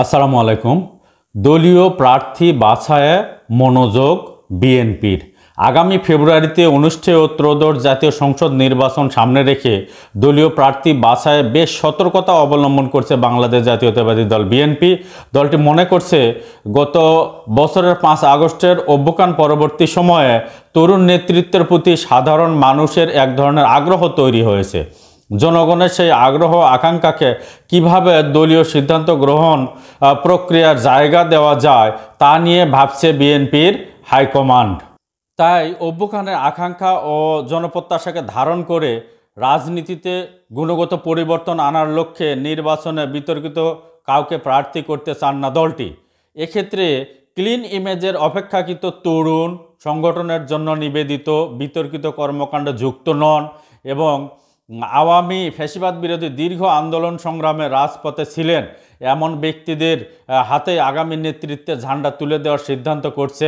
আসসালামু আলাইকুম। দলীয় প্রার্থী বাছাইয়ে মনোযোগ বিএনপির। আগামী ফেব্রুয়ারিতে অনুষ্ঠেয় ত্রয়োদশ জাতীয় সংসদ নির্বাচন সামনে রেখে দলীয় প্রার্থী বাছাইয়ে বেশ সতর্কতা অবলম্বন করছে বাংলাদেশ জাতীয়তাবাদী দল বিএনপি। দলটি মনে করছে গত বছরের 5 আগস্টের অভ্যুত্থান পরবর্তী সময়ে তরুণ নেতৃত্বের প্রতি সাধারণ মানুষের এক ধরনের আগ্রহ তৈরি হয়েছে। জনগণের সেই আগ্রহ আকাঙ্ক্ষাকে কিভাবে দলীয় সিদ্ধান্ত গ্রহণ প্রক্রিয়ার জায়গা দেওয়া যায় তা নিয়ে ভাবছে বিএনপির হাইকমান্ড। তাই অভ্যুত্থানের আকাঙ্ক্ষা ও জনপ্রত্যাশাকে ধারণ করে রাজনীতিতে গুণগত পরিবর্তন আনার লক্ষ্যে নির্বাচনে বিতর্কিত কাউকে প্রার্থী করতে চান না দলটি। এক্ষেত্রে ক্লিন ইমেজের অপেক্ষাকৃত তরুণ, সংগঠনের জন্য নিবেদিত, বিতর্কিত কর্মকাণ্ডে যুক্ত নন এবং আওয়ামী ফ্যাসিবাদ বিরোধী দীর্ঘ আন্দোলন সংগ্রামে রাজপথে ছিলেন এমন ব্যক্তিদের হাতে আগামী নেতৃত্বের ঝান্ডা তুলে দেওয়ার সিদ্ধান্ত করছে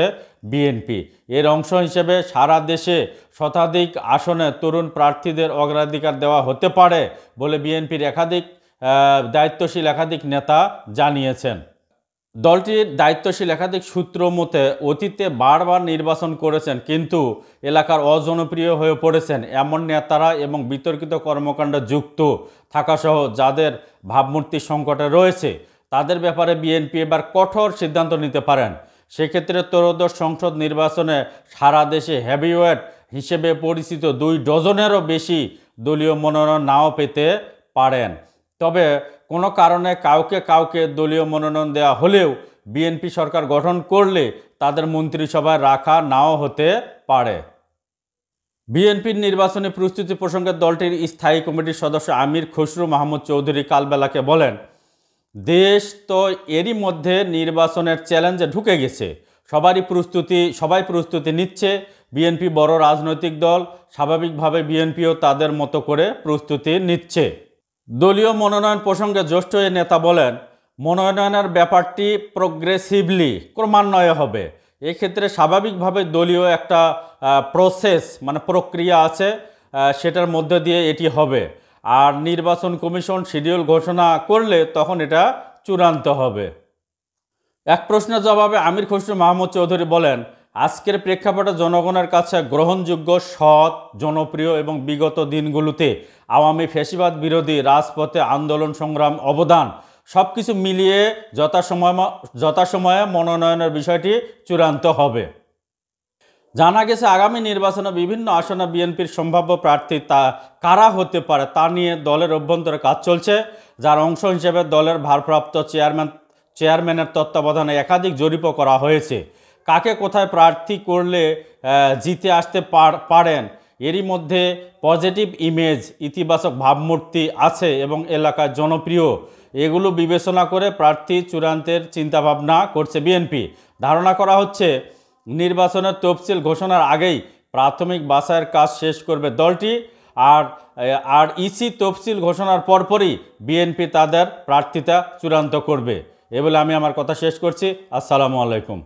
বিএনপি। এর অংশ হিসেবে সারা দেশে শতাধিক আসনে তরুণ প্রার্থীদের অগ্রাধিকার দেওয়া হতে পারে বলে বিএনপির দায়িত্বশীল একাধিক নেতা জানিয়েছেন। দলটির দায়িত্বশীল একাধিক সূত্র মতে অতীতে বারবার নির্বাচন করেছেন কিন্তু এলাকার অজনপ্রিয় হয়ে পড়েছেন এমন নেতারা এবং বিতর্কিত কর্মকাণ্ডে যুক্ত থাকাসহ যাদের ভাবমূর্তি সংকটে রয়েছে তাদের ব্যাপারে বিএনপি এবার কঠোর সিদ্ধান্ত নিতে পারেন। সেক্ষেত্রে ত্রয়োদশ সংসদ নির্বাচনে সারা দেশে হেভিওয়েট হিসেবে পরিচিত 2 ডজনেরও বেশি দলীয় মনোনয়ন নাও পেতে পারেন। তবে কোনো কারণে কাউকে দলীয় মনোনয়ন দেওয়া হলেও বিএনপি সরকার গঠন করলে তাদের মন্ত্রিসভায় রাখা নাও হতে পারে। বিএনপির নির্বাচনী প্রস্তুতি প্রসঙ্গে দলটির স্থায়ী কমিটির সদস্য আমির খসরু মাহমুদ চৌধুরী কালবেলাকে বলেন, দেশ তো এরই মধ্যে নির্বাচনের চ্যালেঞ্জে ঢুকে গেছে। সবাই প্রস্তুতি নিচ্ছে। বিএনপি বড় রাজনৈতিক দল, স্বাভাবিকভাবে বিএনপিও তাদের মতো করে প্রস্তুতি নিচ্ছে। দলীয় মনোনয়ন প্রসঙ্গে জ্যেষ্ঠ এই নেতা বলেন, মনোনয়নের ব্যাপারটি প্রোগ্রেসিভলি ক্রমান্বয়ে হবে। এক্ষেত্রে স্বাভাবিকভাবে দলীয় একটা প্রক্রিয়া আছে, সেটার মধ্যে দিয়ে এটি হবে। আর নির্বাচন কমিশন শিডিউল ঘোষণা করলে তখন এটা চূড়ান্ত হবে। এক প্রশ্নের জবাবে আমির খসরু মাহমুদ চৌধুরী বলেন, আজকের প্রেক্ষাপটে জনগণের কাছে গ্রহণযোগ্য, সৎ, জনপ্রিয় এবং বিগত দিনগুলোতে আওয়ামী ফ্যাসিবাদ বিরোধী রাজপথে আন্দোলন সংগ্রাম অবদান সব কিছু মিলিয়ে যথাসময়ে মনোনয়নের বিষয়টি চূড়ান্ত হবে। জানা গেছে আগামী নির্বাচনে বিভিন্ন আসনে বিএনপির সম্ভাব্য প্রার্থী কারা হতে পারে তা নিয়ে দলের অভ্যন্তরে কাজ চলছে, যার অংশ হিসেবে দলের ভারপ্রাপ্ত চেয়ারম্যানের তত্ত্বাবধানে একাধিক জরিপও করা হয়েছে। কাকে কোথায় প্রার্থী করলে জিতে আসতে পারেন, এরই মধ্যে পজিটিভ ইমেজ, ইতিবাচক ভাবমূর্তি আছে এবং এলাকায় জনপ্রিয়, এগুলো বিবেচনা করে প্রার্থী চূড়ান্তের চিন্তাভাবনা করছে বিএনপি। ধারণা করা হচ্ছে নির্বাচনের তফসিল ঘোষণার আগেই প্রাথমিক বাছাইয়ের কাজ শেষ করবে দলটি। আর ইসি তফসিল ঘোষণার পরপরই বিএনপি তাদের প্রার্থিতা চূড়ান্ত করবে। এ বলে আমি আমার কথা শেষ করছি। আসসালামু আলাইকুম।